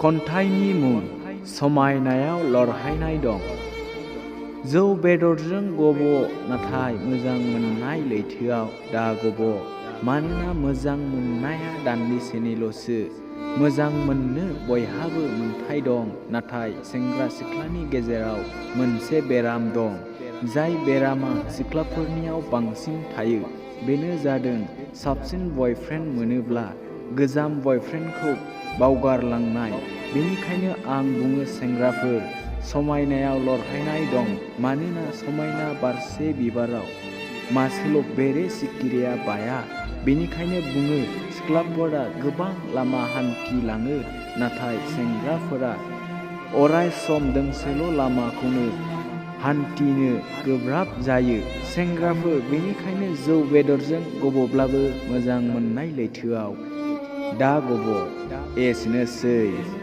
खन्थाइनि मुं समायनायाव लरहायनाय दं। जौ बेदरजों गब' नाथाय मोजां मोननाय लैथोआव दा गब'। मानोना मोजां मोननाया दान्दिसेनिल'सो। मोजां मोननो बयहाबो मोन्थाय दं, नाथाय सेंग्रा सिख्लानि गेजेराव मोनसे बेराम दं। जाय बेरामा सिख्लाफोरनियाव बांसिन थायो बेनो जादों साबसिन बयफ्रेन्ड मोनोब्ला गोजाम बयफ्रेन्डखौ बावगारलांनाय। बेनिखायनो आं बुङो सेंग्राफोर, समायनायाव लरहायनाय दं। मानोना समायना बारसे बिबाराव मासेल' बेरे सिखिरिया बाया। बेनिखायनो बुङो सिख्लाफोरा गोबां लामा हान्थिलाङो, नाथाय सेंग्राफोरा अराय सम दोंसेल' लामाखौनो हान्थिनो गोब्राब जायो। सेंग्राफोर, बेनिखायनो जौ बेदरजों गब'ब्लाबो मोजां मोननाय लैथोआव दा गब'। एसेनोसै।